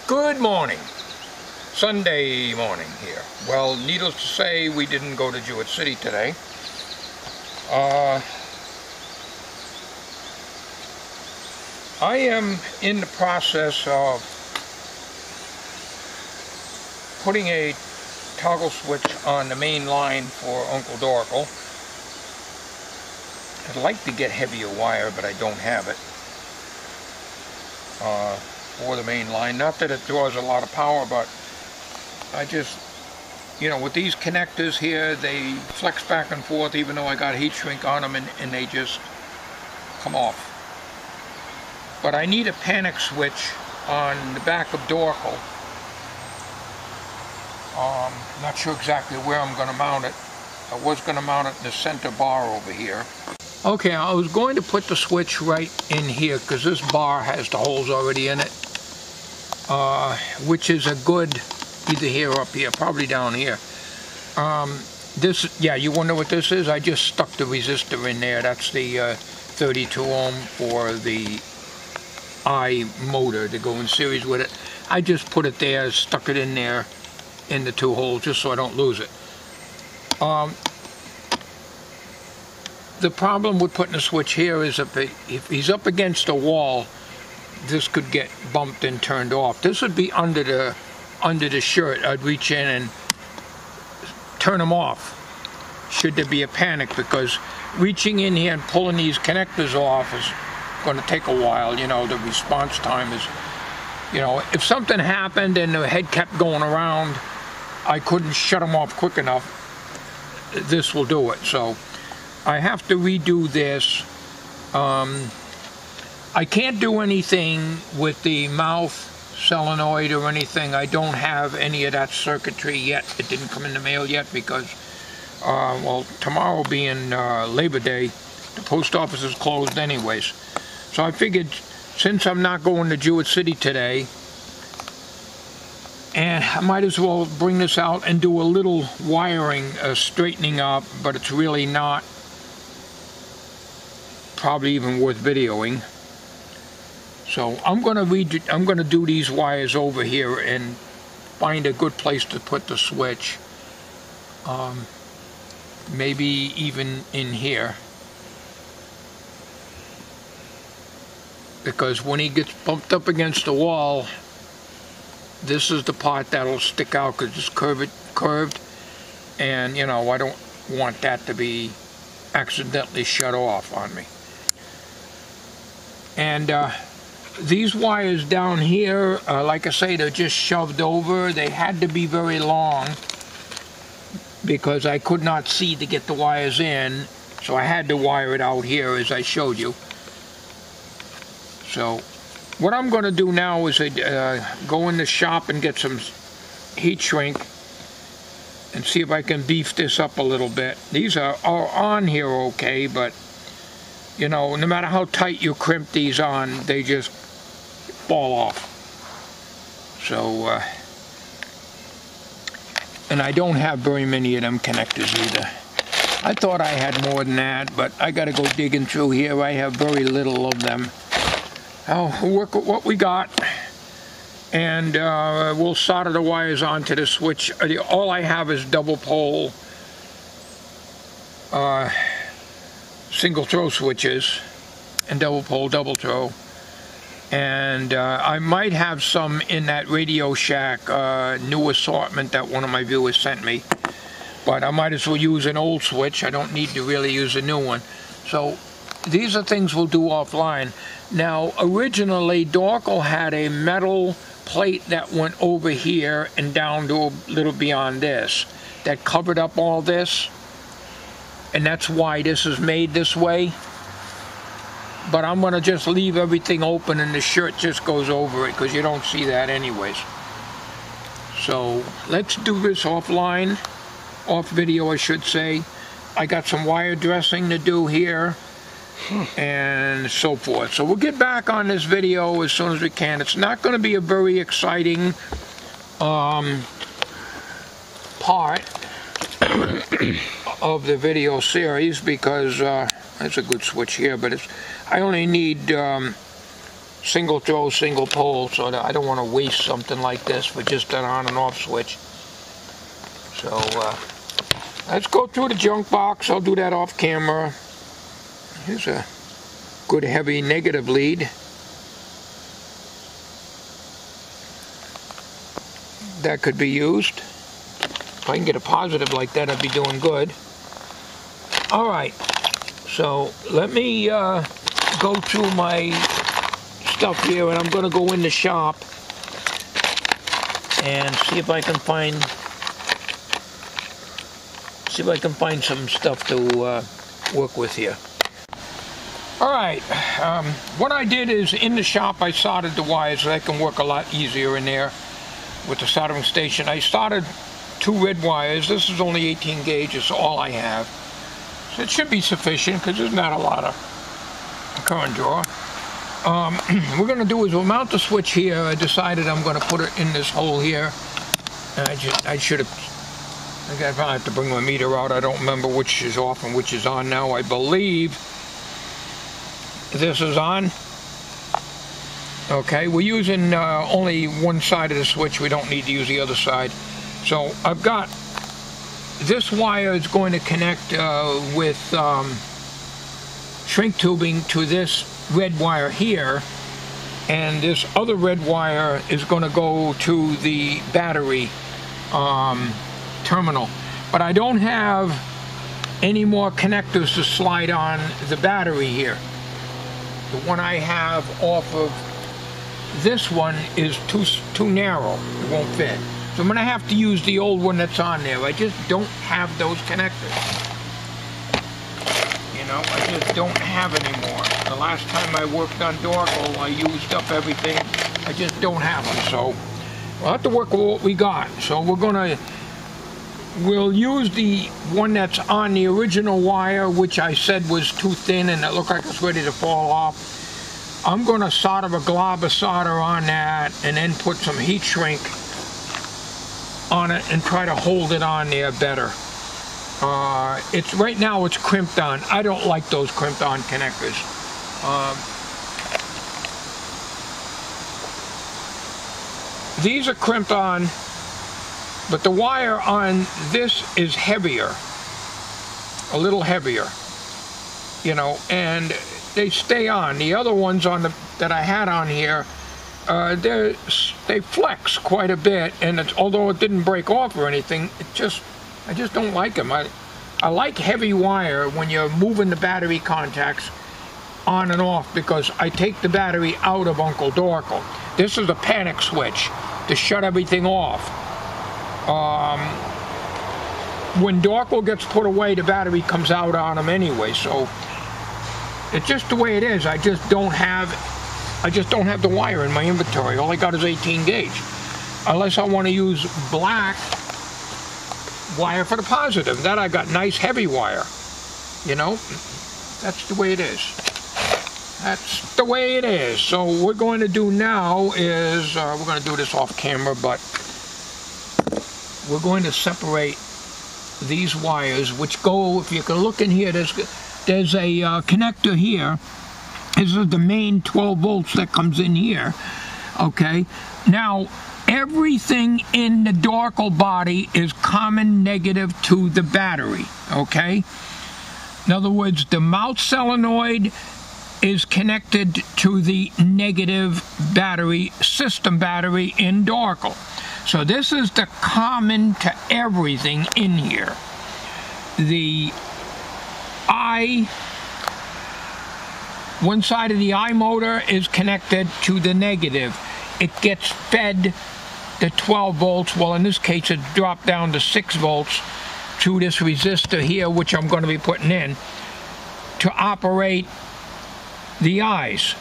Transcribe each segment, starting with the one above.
Good morning. Sunday morning here. Well, needless to say, we didn't go to Jewett City today. I am in the process of putting a toggle switch on the main line for Uncle Dorkel. I'd like to get heavier wire, but I don't have it for the main line. Not that it draws a lot of power, but I just, you know, with these connectors here, they flex back and forth even though I got heat shrink on them, and they just come off. But I need a panic switch on the back of Dorkel. Not sure exactly where I'm going to mount it. I was going to mount it in the center bar over here. Okay, I was going to put the switch right in here because this bar has the holes already in it, which is a good either here or up here, probably down here. Yeah, you wonder what this is? I just stuck the resistor in there. That's the 32 ohm for the I motor to go in series with it. I just put it there, stuck it in there in the two holes just so I don't lose it. The problem with putting a switch here is if he's up against a wall, this could get bumped and turned off. This would be under the shirt. I'd reach in and turn them off should there be a panic, because reaching in here and pulling these connectors off is going to take a while. You know, the response time is, you know, if something happened and the head kept going around, I couldn't shut them off quick enough. This will do it. So I have to redo this. I can't do anything with the mouth solenoid or anything. I don't have any of that circuitry yet. It didn't come in the mail yet because, well, tomorrow being Labor Day, the post office is closed anyways. So I figured, since I'm not going to Jewett City today, and I might as well bring this out and do a little wiring, straightening up, but it's really not probably even worth videoing. So I'm gonna do these wires over here and find a good place to put the switch. Maybe even in here, because when he gets bumped up against the wall, this is the part that'll stick out because it's curved, and you know, I don't want that to be accidentally shut off on me. And these wires down here, like I say, they're just shoved over. They had to be very long because I could not see to get the wires in, so I had to wire it out here as I showed you. So what I'm going to do now is go in the shop and get some heat shrink and see if I can beef this up a little bit. These are all on here okay, but you know, no matter how tight you crimp these on, they just fall off. So, and I don't have very many of them connectors either. I thought I had more than that, but I gotta go digging through here. I have very little of them. I'll work with what we got, and we'll solder the wires onto the switch. All I have is double pole single throw switches and double pole double throw, and I might have some in that Radio Shack new assortment that one of my viewers sent me, but I might as well use an old switch. I don't need to really use a new one. So these are things we'll do offline. Now originally Dorkel had a metal plate that went over here and down to a little beyond this that covered up all this, and that's why this is made this way. But I'm going to just leave everything open and the shirt just goes over it because you don't see that anyways. So let's do this offline, off video I should say. I got some wire dressing to do here and so forth. So we'll get back on this video as soon as we can. It's not going to be a very exciting part of the video series because it's a good switch here, but I only need single throw, single pole, so that I don't want to waste something like this for just an on and off switch. So let's go through the junk box. I'll do that off camera. Here's a good heavy negative lead. That could be used. If I can get a positive like that, I'd be doing good. All right, so let me go through my stuff here, and I'm going to go in the shop and see if I can find some stuff to work with here. All right, what I did is in the shop I soldered the wires so I can work a lot easier in there with the soldering station. I soldered 2 red wires. This is only 18 gauge, it's all I have. So it should be sufficient because there's not a lot of current draw. What we're going to do is we'll mount the switch here. I decided I'm going to put it in this hole here. I should have, I probably have to bring my meter out. I don't remember which is off and which is on now. I believe this is on. Okay, we're using only one side of the switch. We don't need to use the other side. So I've got this wire is going to connect with shrink tubing to this red wire here, and this other red wire is going to go to the battery terminal. But I don't have any more connectors to slide on the battery here. The one I have off of this one is too narrow. It won't fit. So I'm going to have to use the old one that's on there. I just don't have those connectors. You know, I just don't have anymore. The last time I worked on Dorkel, I used up everything. I just don't have them. So we'll have to work with what we got. So we'll use the one that's on the original wire, which I said was too thin and it looked like it's ready to fall off. I'm going to solder a glob of solder on that and then put some heat shrink on it and try to hold it on there better. It's right now it's crimped on. I don't like those crimped on connectors. These are crimped on, but the wire on this is heavier, a little heavier, you know, and they stay on. The other ones on that I had on here, they flex quite a bit, and although it didn't break off or anything, I just don't like them. I like heavy wire when you're moving the battery contacts on and off, because I take the battery out of Uncle Dorkel. This is a panic switch to shut everything off. When Dorkel gets put away, the battery comes out on them anyway, so it's just the way it is. I just don't have the wire in my inventory. All I got is 18 gauge. Unless I want to use black wire for the positive. That I got nice heavy wire. You know, that's the way it is. That's the way it is. So what we're going to do now is, we're going to do this off camera, but we're going to separate these wires, which go, if you can look in here, there's a connector here. This is the main 12 volts that comes in here. Okay, now everything in the Dorkel body is common negative to the battery. Okay, in other words, the mouth solenoid is connected to the negative battery, system battery in Dorkel. So this is the common to everything in here. The one side of the I motor is connected to the negative. It gets fed the 12 volts, well in this case it dropped down to 6 volts to this resistor here, which I'm going to be putting in to operate the eyes.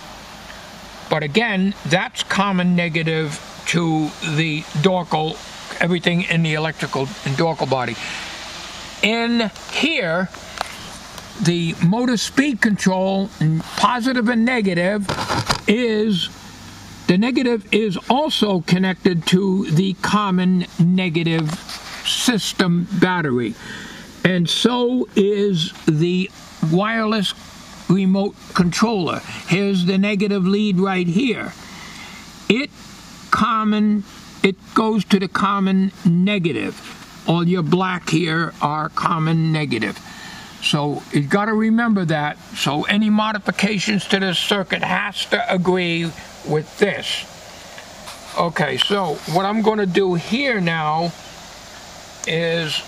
But again, that's common negative to the Dorkel, everything in the electrical and Dorkel body. In here, the motor speed control, positive and negative, the negative is also connected to the common negative system battery. And so is the wireless remote controller. Here's the negative lead right here. It goes to the common negative. All your black here are common negative. So you've got to remember that. So any modifications to this circuit has to agree with this. Okay, so what I'm going to do here now is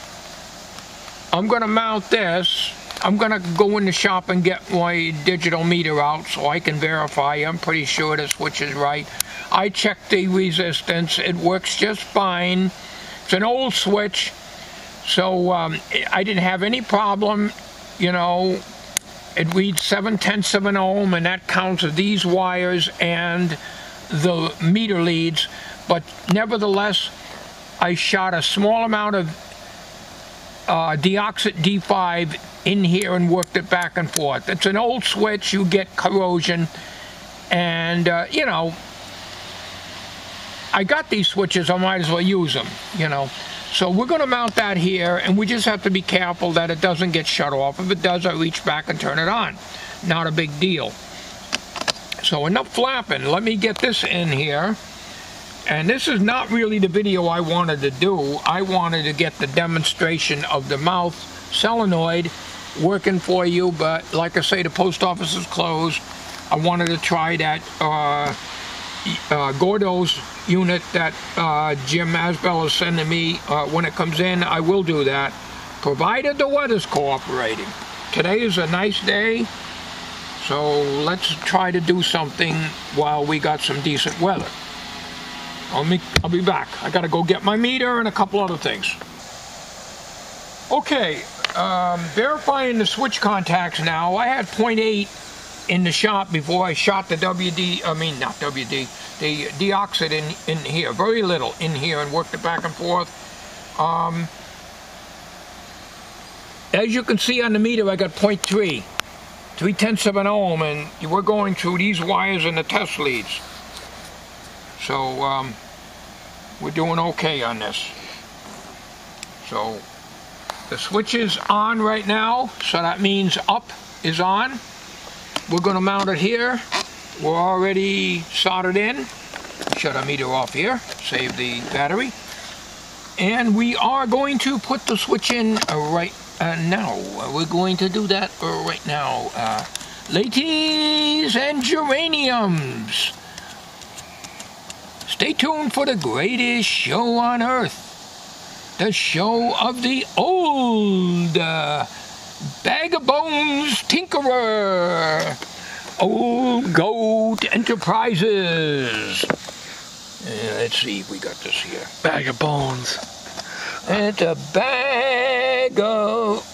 I'm going to mount this. I'm going to go in the shop and get my digital meter out so I can verify. I'm pretty sure the switch is right. I checked the resistance. It works just fine. It's an old switch, so I didn't have any problem. You know, it reads 7/10 of an ohm, and that counts these wires and the meter leads. But nevertheless, I shot a small amount of Deoxit D5 in here and worked it back and forth. It's an old switch. You get corrosion, and you know, I got these switches, I might as well use them, you know. So we're going to mount that here, and we just have to be careful that it doesn't get shut off. If it does, I reach back and turn it on. Not a big deal. So enough flapping. Let me get this in here. And this is not really the video I wanted to do. I wanted to get the demonstration of the mouth solenoid working for you, but like I say, the post office is closed. I wanted to try that Gordo's unit that Jim Asbell is sending me. When it comes in, I will do that, provided the weather's cooperating. Today is a nice day, so let's try to do something while we got some decent weather. I'll be back. I gotta go get my meter and a couple other things. Okay, verifying the switch contacts now. I had 0.8 in the shop before I shot the the Deoxit in here, very little in here, and worked it back and forth. As you can see on the meter, I got 0.3, 3/10 of an ohm, and we're going through these wires and the test leads. So we're doing okay on this. So the switch is on right now, so that means up is on. We're going to mount it here. We're already soldered in. Shut our meter off here, save the battery. And we are going to put the switch in right now. We're going to do that right now. Ladies and geraniums, stay tuned for the greatest show on earth. The show of the old Bag of Bones Tinkerer. Old Goat Enterprises. Let's see if we got this here. Bag of Bones. It's a bag of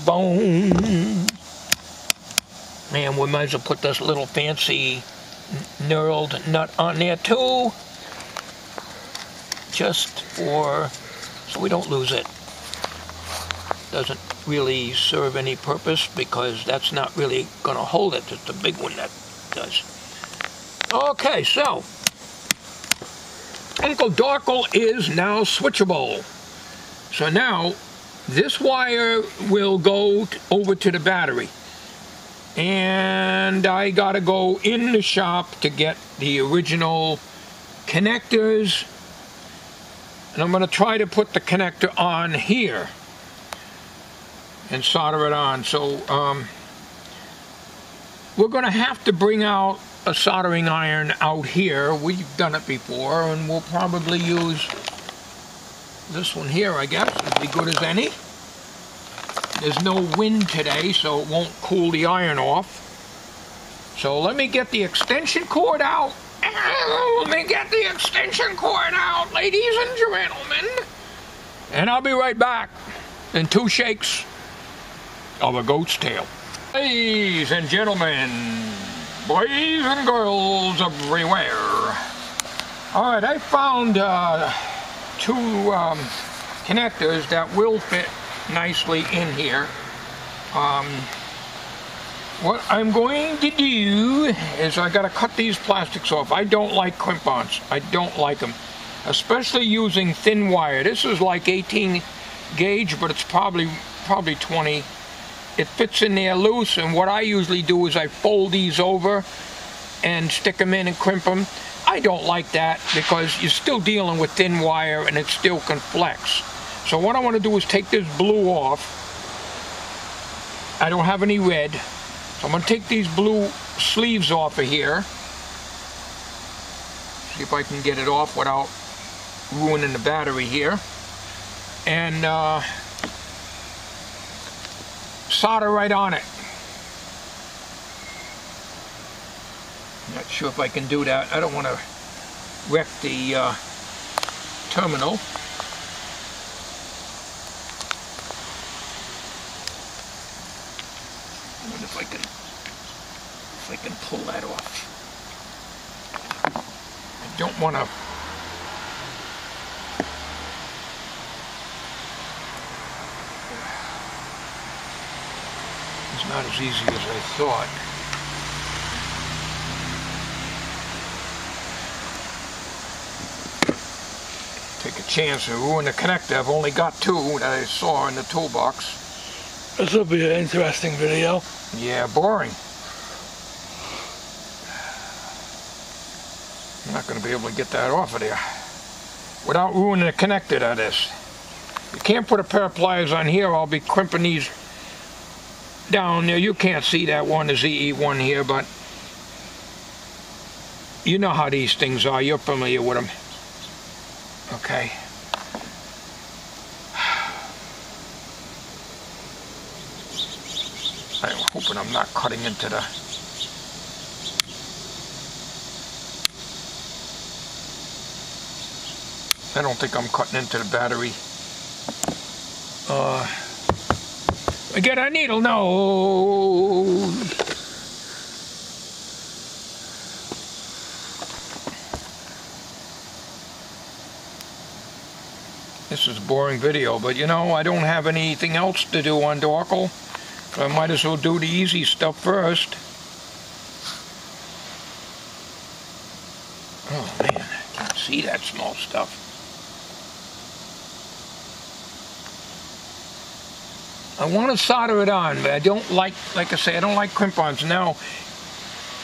bones. Man, we might as well put this little fancy knurled nut on there too. Just so we don't lose it. Doesn't really serve any purpose because that's not really going to hold it. It's the big one that does. Okay, so Uncle Darkle is now switchable. So now this wire will go over to the battery, and I gotta go in the shop to get the original connectors, and I'm gonna try to put the connector on here and solder it on. So we're going to have to bring out a soldering iron out here. We've done it before, and we'll probably use this one here, I guess. It'd be good as any. There's no wind today, so it won't cool the iron off. So let me get the extension cord out. Let me get the extension cord out, ladies and gentlemen. And I'll be right back in 2 shakes of a goat's tail. Ladies and gentlemen, boys and girls everywhere. All right, I found 2 connectors that will fit nicely in here. What I'm going to do is I gotta cut these plastics off. I don't like crimp-ons. I don't like them, especially using thin wire. This is like 18 gauge, but it's probably 20. it fits in there loose, and what I usually do is I fold these over and stick them in and crimp them. I don't like that because you're still dealing with thin wire and it still can flex. So what I want to do is take this blue off. I don't have any red, so I'm going to take these blue sleeves off of here. See if I can get it off without ruining the battery here. And solder right on it. Not sure if I can do that. I don't want to wreck the terminal. I wonder if I can pull that off. I don't want to. It's not as easy as I thought. Take a chance and ruin the connector. I've only got two that I saw in the toolbox. This will be an interesting video. Yeah, boring. I'm not going to be able to get that off of there without ruining the connector, that is. You can't put a pair of pliers on here. I'll be crimping these down there. You can't see that one, the ZE1 here, but you know how these things are. You're familiar with them. Okay. I'm hoping I'm not cutting into the... I don't think I'm cutting into the battery. Get a needle, no. This is a boring video, but you know, I don't have anything else to do on Dorkel, so I might as well do the easy stuff first. Oh man, I can't see that small stuff. I want to solder it on, but I don't like I say, I don't like crimp-ons. Now,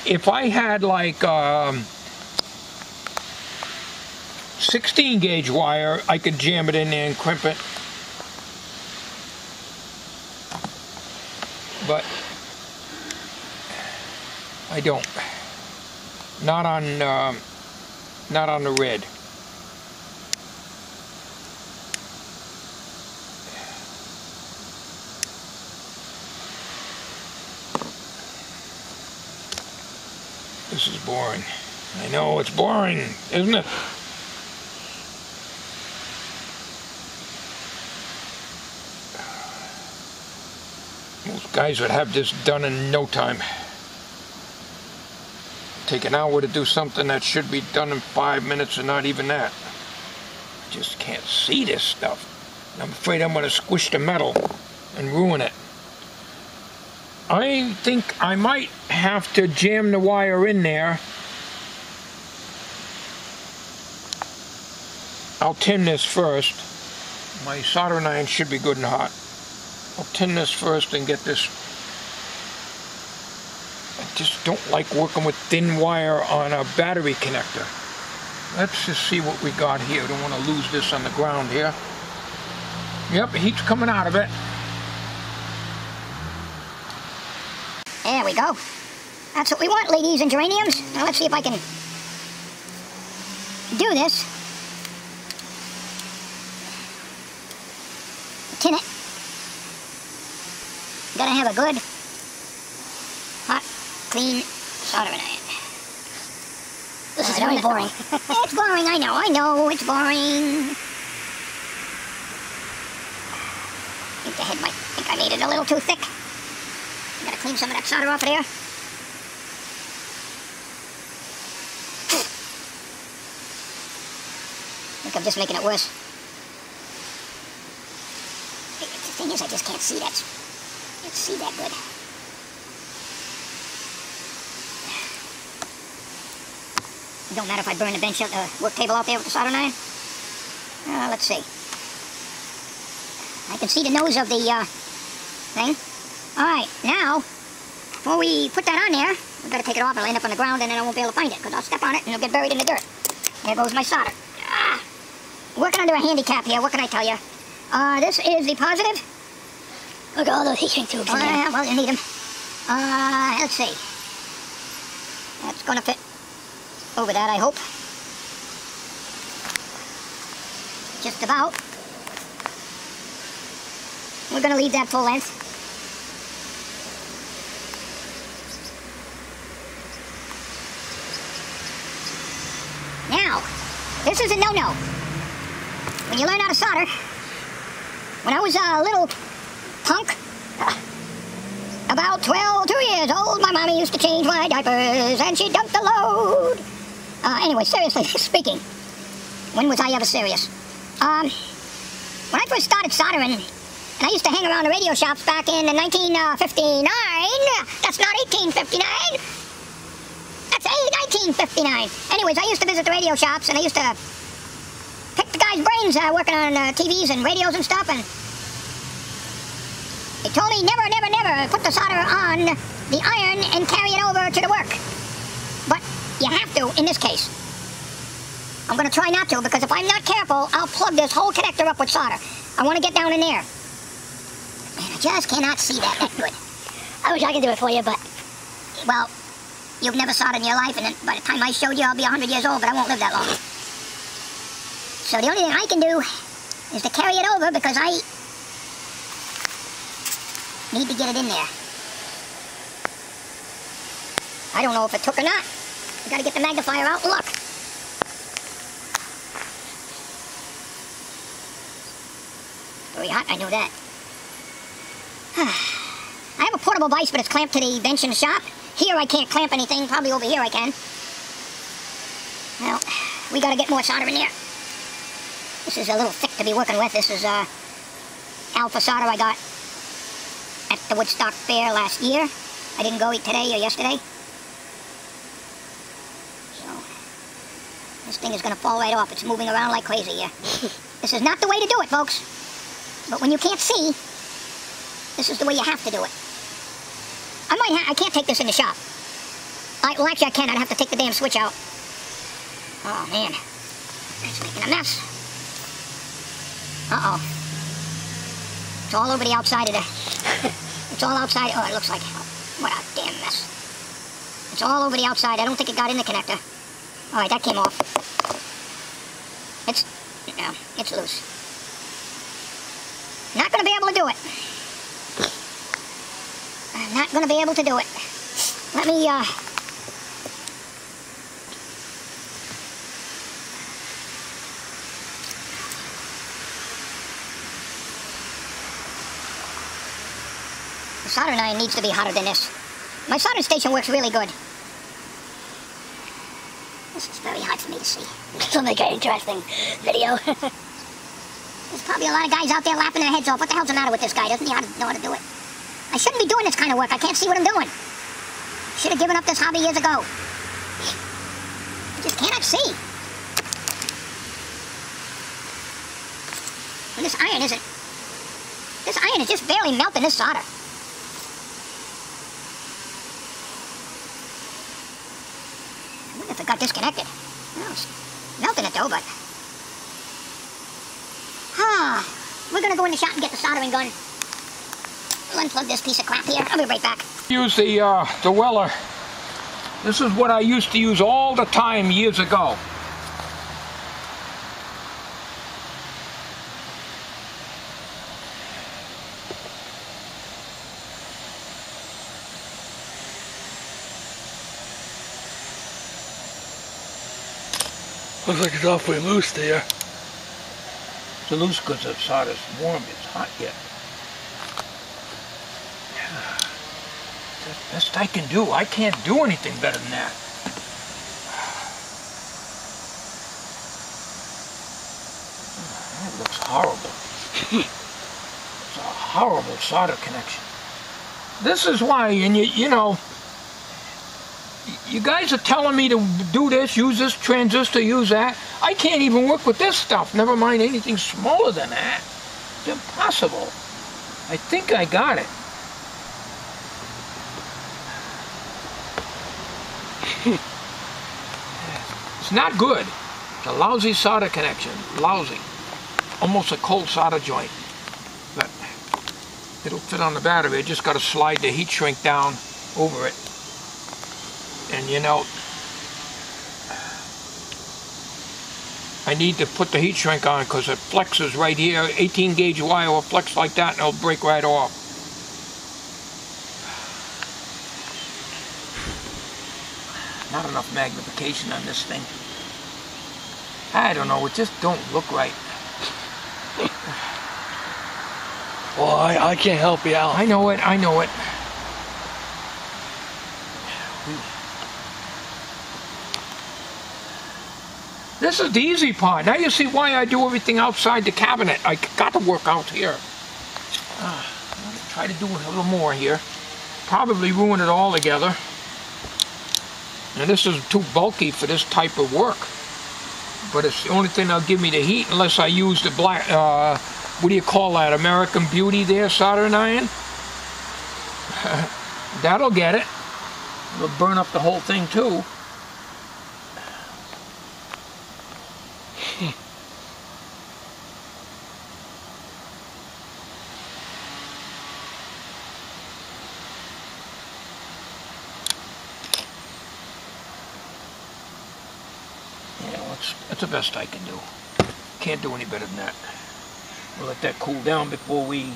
if I had like 16 gauge wire, I could jam it in there and crimp it. But I don't. Not on the red. This is boring. I know it's boring, isn't it? Most guys would have this done in no time. Take an hour to do something that should be done in 5 minutes and not even that. I just can't see this stuff. I'm afraid I'm going to squish the metal and ruin it. I think I might have to jam the wire in there. I'll tin this first. My soldering iron should be good and hot. I'll tin this first and get this. I just don't like working with thin wire on a battery connector. Let's just see what we got here. Don't want to lose this on the ground here. Yep, heat's coming out of it. There we go. That's what we want, ladies and geraniums. Now let's see if I can do this. Tin it. Gotta have a good, hot, clean soldering iron. This is very boring. It's boring, I know, it's boring. I think the head might think I made it a little too thick. Gotta clean some of that solder off of there. I think I'm just making it worse. The thing is, I just can't see that. Can't see that good. It don't matter if I burn the bench out, the work table out there with the soldering iron. Let's see. I can see the nose of the thing. Alright, now, before we put that on there, we've got to take it off. It'll end up on the ground and then I won't be able to find it because I'll step on it and it'll get buried in the dirt. There goes my solder. Working under a handicap here, what can I tell you? This is the positive. Look at all those heat shrink tubes in there. Well, you need them. Let's see. That's going to fit over that, I hope. Just about. We're going to leave that full length. Now, this is a no-no. When you learn how to solder, when I was a little punk, about 2 years old, my mommy used to change my diapers and she dumped a load. Anyway, seriously speaking, when was I ever serious? When I first started soldering, and I used to hang around the radio shops back in 1959, that's not 1859, that's 1959. Anyways, I used to visit the radio shops and I used to pick the guys' brains working on TVs and radios and stuff, and they told me never, never, never put the solder on the iron and carry it over to the work. But you have to in this case. I'm going to try not to because if I'm not careful, I'll plug this whole connector up with solder. I want to get down in there. Man, I just cannot see that good. I wish I could do it for you, but... Well, you've never soldered in your life, and then by the time I showed you, I'll be 100 years old, but I won't live that long. So the only thing I can do is to carry it over because I need to get it in there. I don't know if it took or not. I gotta get the magnifier out and look. Very hot, I know that. I have a portable vise, but it's clamped to the bench in the shop. Here I can't clamp anything, probably over here I can. Well, we gotta get more solder in there. This is a little thick to be working with. This is alpha solder I got at the Woodstock Fair last year. I didn't go eat today or yesterday. So, this thing is gonna fall right off. It's moving around like crazy here. This is not the way to do it, folks. But when you can't see, this is the way you have to do it. I can't take this in the shop. Well, actually I can. I'd have to take the damn switch out. Oh, man. It's making a mess. Uh-oh. It's all over the outside of the... It's all outside... Oh, it looks like... What a damn mess. It's all over the outside. I don't think it got in the connector. Alright, that came off. It's... No, it's loose. Not going to be able to do it. I'm not going to be able to do it. Let me, The soldering iron needs to be hotter than this. My soldering station works really good. This is very hard for me to see. This will make an interesting video. There's probably a lot of guys out there laughing their heads off. What the hell's the matter with this guy? Doesn't he know how to do it? I shouldn't be doing this kind of work. I can't see what I'm doing. Should have given up this hobby years ago. I just cannot see. And this iron isn't... This iron is just barely melting this solder. I wonder if it got disconnected. Well, it's melting it though, but... We're gonna go in the shop and get the soldering gun. We'll unplug this piece of crap here. I'll be right back. Use the Weller. This is what I used to use all the time years ago. Looks like it's awfully loose there. It's loose because the solder's warm. It's hot yet. That's the best I can do. I can't do anything better than that. That looks horrible. It's a horrible solder connection. This is why, and you know, you guys are telling me to do this, use this transistor, use that. I can't even work with this stuff, never mind anything smaller than that. It's impossible. I think I got it. It's not good. It's a lousy solder connection. Lousy. Almost a cold solder joint. But it'll fit on the battery. I just got to slide the heat shrink down over it. And you know, I need to put the heat shrink on because it flexes right here. 18 gauge wire will flex like that and it'll break right off. Not enough magnification on this thing. I don't know, it just don't look right. Well, I can't help you out. I know it, I know it. This is the easy part. Now you see why I do everything outside the cabinet. I got to work out here. I'll try to do a little more here. Probably ruin it all together. And this is too bulky for this type of work. But it's the only thing that'll give me the heat unless I use the black, what do you call that, American Beauty there, soldering iron? That'll get it. It'll burn up the whole thing too. That's the best I can do. Can't do any better than that. We'll let that cool down before we...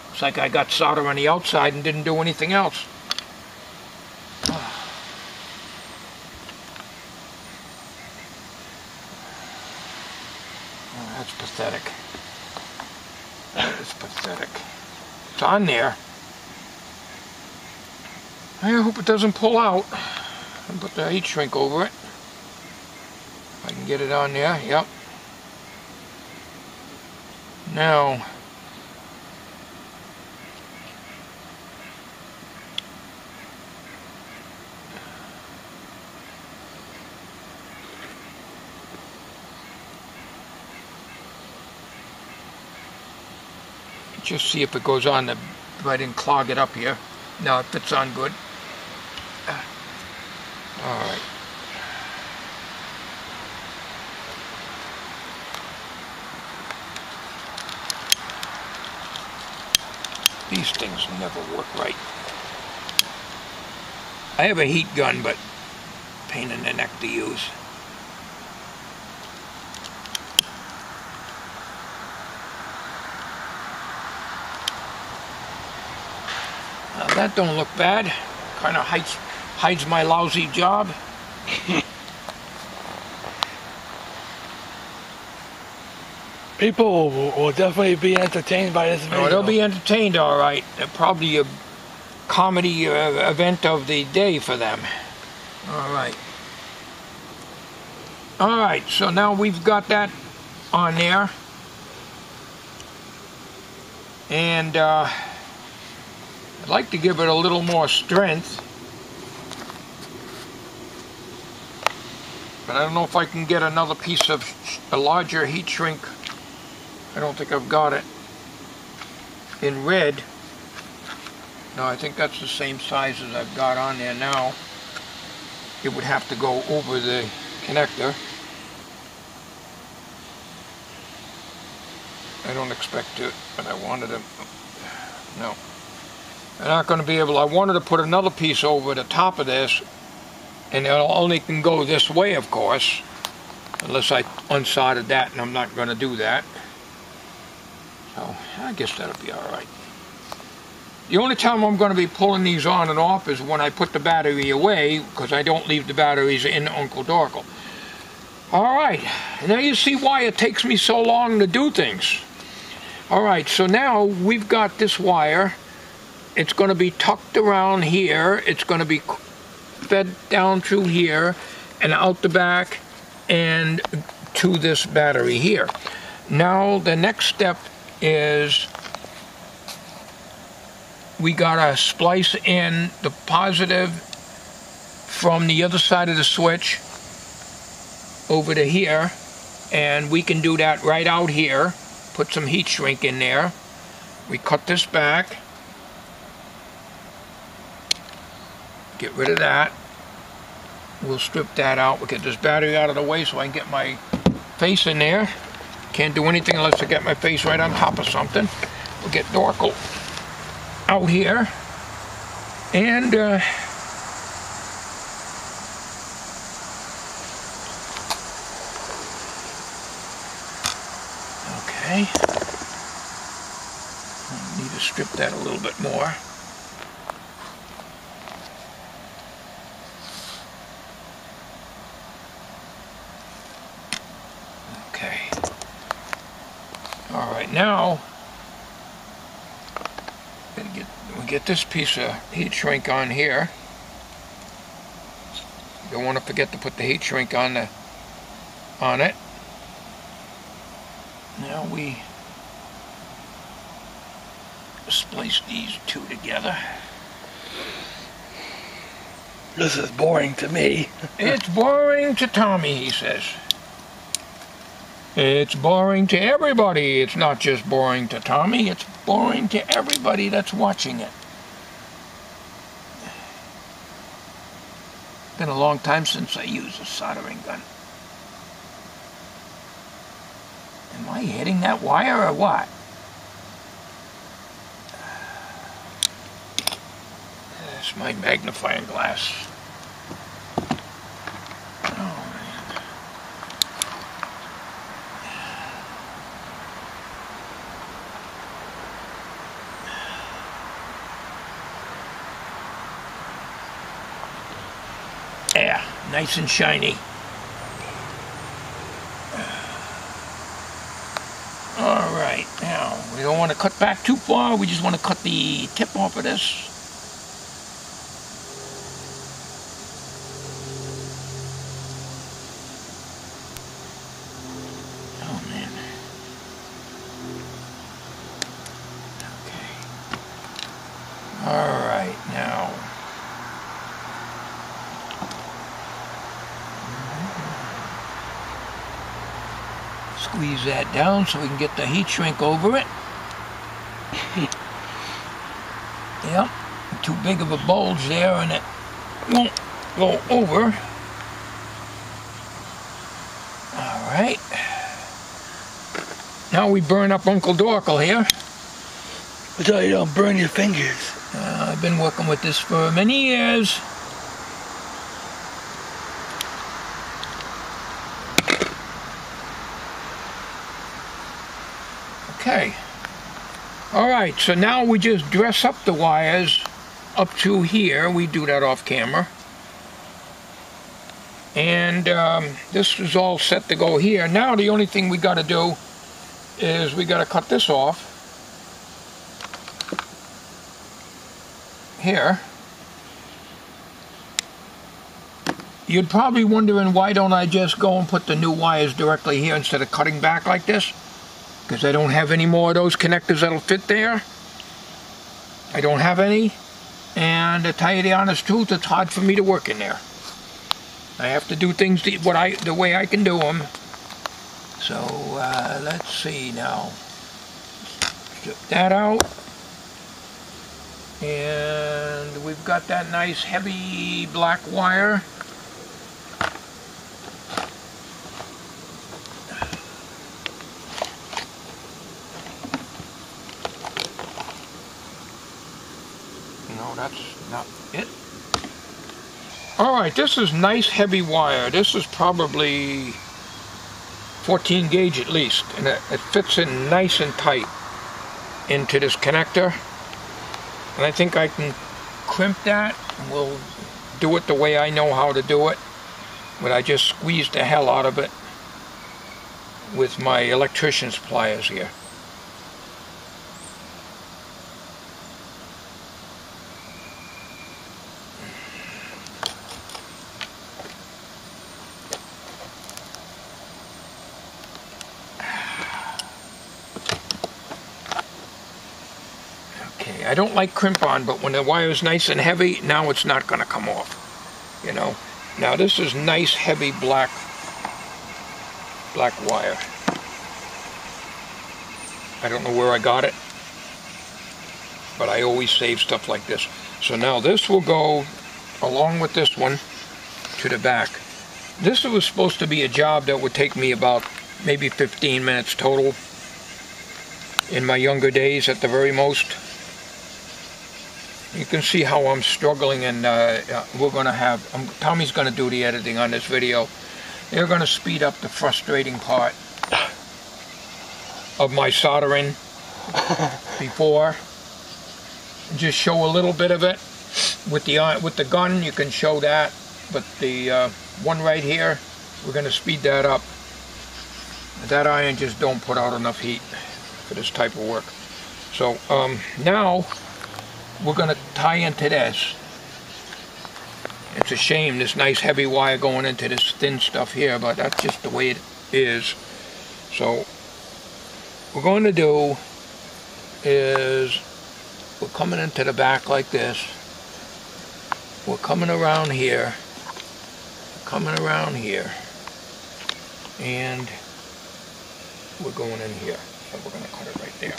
Looks like I got solder on the outside and didn't do anything else. Oh, that's pathetic. That is pathetic. It's on there. I hope it doesn't pull out. And put the heat shrink over it. I can get it on there, yep. Now, just see if it goes on the, if I didn't clog it up here. No, it fits on good. All right. These things never work right. I have a heat gun, but pain in the neck to use. Now that don't look bad. Kind of hides my lousy job. People will definitely be entertained by this video. Oh, they'll be entertained, all right. Probably a comedy event of the day for them. All right. All right, so now we've got that on there. And I'd like to give it a little more strength. But I don't know if I can get another piece of a larger heat shrink. I don't think I've got it in red. No, I think that's the same size as I've got on there now. It would have to go over the connector. I don't expect it, but I wanted to, no. I'm not going to be able, I wanted to put another piece over the top of this, and it only can go this way, of course, unless I unsoldered that, and I'm not going to do that. So I guess that'll be all right. The only time I'm going to be pulling these on and off is when I put the battery away, because I don't leave the batteries in Uncle Dorkle. All right, now you see why it takes me so long to do things. All right, so now we've got this wire. It's going to be tucked around here. It's going to be fed down through here and out the back and to this battery here. Now the next step is we gotta splice in the positive from the other side of the switch over to here, and we can do that right out here. Put some heat shrink in there. We cut this back, get rid of that. We'll strip that out. We'll get this battery out of the way so I can get my face in there. Can't do anything unless I get my face right on top of something. We'll get Dorkle out here. And okay. I need to strip that a little bit more. Okay. All right, now we get this piece of heat shrink on here. Don't want to forget to put the heat shrink on it. Now we splice these two together. This is boring to me. It's boring to Tommy, he says. It's boring to everybody. It's not just boring to Tommy, it's boring to everybody that's watching it. Been a long time since I used a soldering gun. Am I hitting that wire or what? That's my magnifying glass. Oh, man. Yeah, nice and shiny. All right, now we don't want to cut back too far. We just want to cut the tip off of this. Oh man. Okay. All right, now. Squeeze that down so we can get the heat shrink over it. Yep, too big of a bulge there and it won't go over. Alright. Now we burn up Uncle Dorkle here. That's how you don't burn your fingers. I've been working with this for many years. Okay. Alright, so now we just dress up the wires up to here. We do that off camera. And this is all set to go here. Now the only thing we got to do is we got to cut this off. Here. You're probably wondering why don't I just go and put the new wires directly here instead of cutting back like this? Because I don't have any more of those connectors that'll fit there. I don't have any, and to tell you the honest truth, it's hard for me to work in there. I have to do things the way I can do them. So let's see now. Strip that out, and we've got that nice heavy black wire. That's not it. Alright, this is nice heavy wire. This is probably 14 gauge at least, and it fits in nice and tight into this connector. And I think I can crimp that, and we'll do it the way I know how to do it. But I just squeezed the hell out of it with my electrician's pliers here. I don't like crimp on, but when the wire is nice and heavy, now it's not going to come off, you know. Now this is nice heavy black wire. I don't know where I got it, but I always save stuff like this. So now this will go along with this one to the back. This was supposed to be a job that would take me about maybe 15 minutes total in my younger days at the very most. You can see how I'm struggling, and we're going to have, Tommy's going to do the editing on this video. They're going to speed up the frustrating part of my soldering before. Just show a little bit of it. With the gun, you can show that, but the one right here, we're going to speed that up. That iron just don't put out enough heat for this type of work. So now we're going to tie into this. It's a shame, this nice heavy wire going into this thin stuff here, but that's just the way it is. So what we're going to do is we're coming into the back like this. We're coming around here, and we're going in here. So we're going to cut it right there.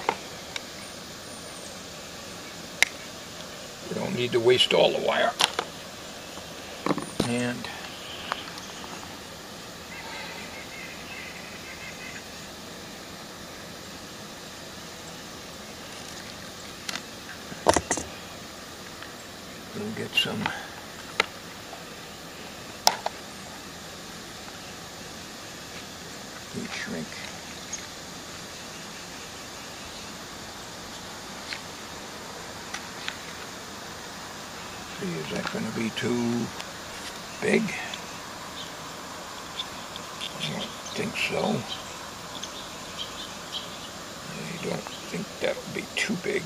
We don't need to waste all the wire. And we'll get some heat shrink. See, is that going to be too big? I don't think so. I don't think that would be too big.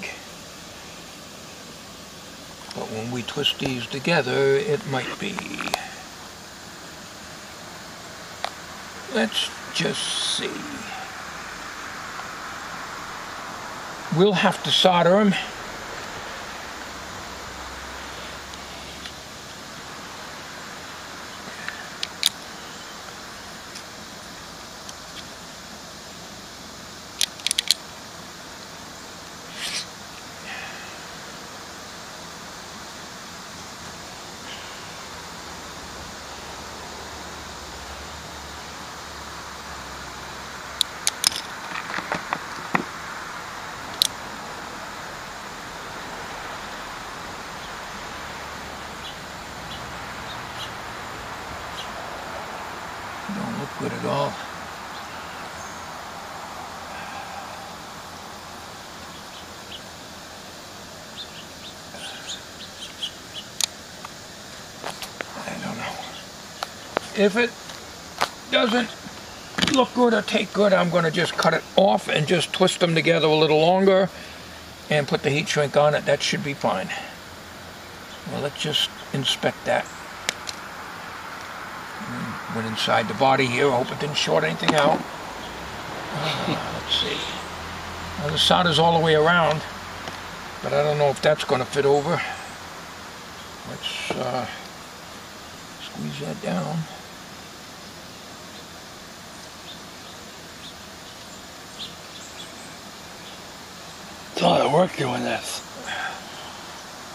But when we twist these together, it might be. Let's just see. We'll have to solder them. Don't look good at all. I don't know. If it doesn't look good or take good, I'm going to just cut it off and just twist them together a little longer and put the heat shrink on it. That should be fine. Well, let's just inspect that. Went inside the body here. I hope it didn't short anything out. Let's see. Well, the solder's all the way around, but I don't know if that's going to fit over. Let's squeeze that down. It's a lot of work doing this.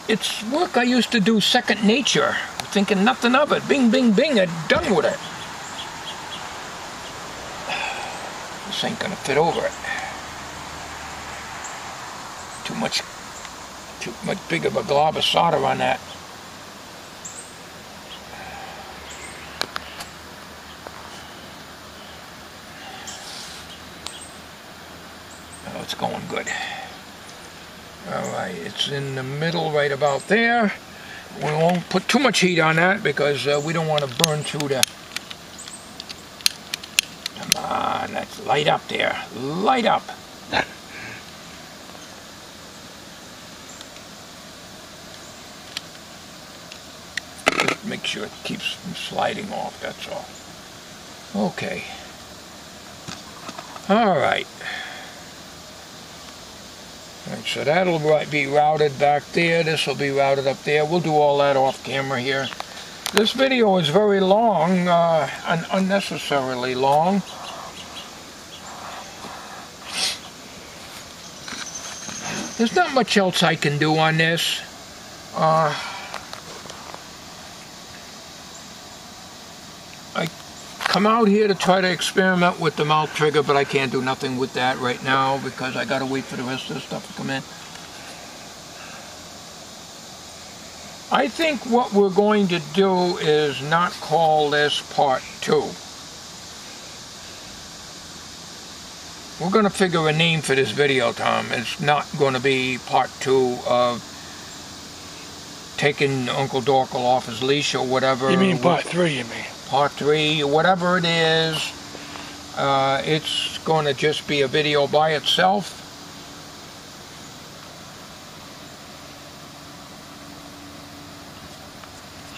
It's work I used to do second nature, thinking nothing of it. Bing, bing, bing, I'm done with it. This ain't gonna fit over it. Too much big of a glob of solder on that. Oh, it's going good. Alright, it's in the middle right about there. We won't put too much heat on that because we don't want to burn through the... Come on, let's light up there. Light up. Just make sure it keeps from sliding off, that's all. Okay. Alright. Alright, so that'll be routed back there. This will be routed up there. We'll do all that off camera here. This video is very long, unnecessarily long. There's not much else I can do on this. come out here to try to experiment with the mount trigger, but I can't do nothing with that right now because I gotta wait for the rest of the stuff to come in. I think what we're going to do is not call this part 2. We're going to figure a name for this video, Tom. It's not going to be part 2 of taking Uncle Dorkle off his leash or whatever. You mean part 3, you mean? Part 3, whatever it is. It's going to just be a video by itself.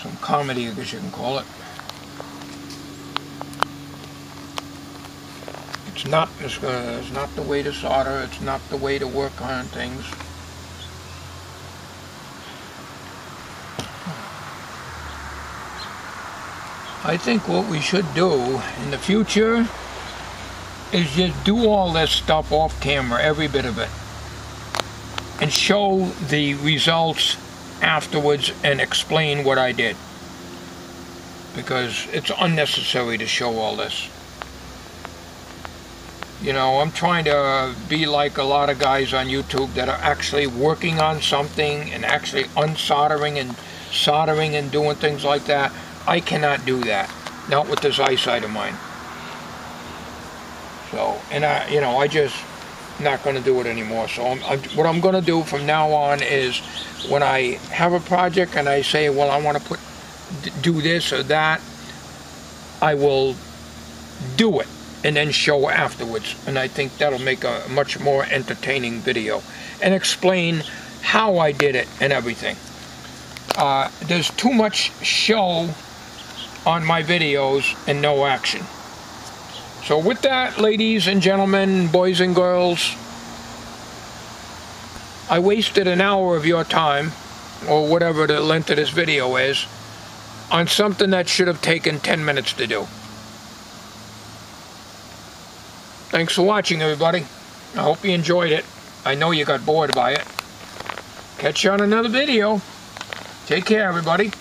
Some comedy, I guess you can call it. It's not the way to solder. It's not the way to work on things. I think what we should do in the future is just do all this stuff off camera, every bit of it, and show the results afterwards and explain what I did, because it's unnecessary to show all this. You know, I'm trying to be like a lot of guys on YouTube that are actually working on something and actually unsoldering and soldering and doing things like that. I cannot do that, not with this eyesight of mine. So, and I just not going to do it anymore. So what I'm going to do from now on is, when I have a project and I say, well, I want to do this or that, I will do it and then show afterwards. And I think that'll make a much more entertaining video and explain how I did it and everything. There's too much show on my videos and no action. So with that, ladies and gentlemen, boys and girls, I wasted an hour of your time, or whatever the length of this video is, on something that should have taken 10 minutes to do. Thanks for watching, everybody. I hope you enjoyed it. I know you got bored by it. Catch you on another video. Take care, everybody.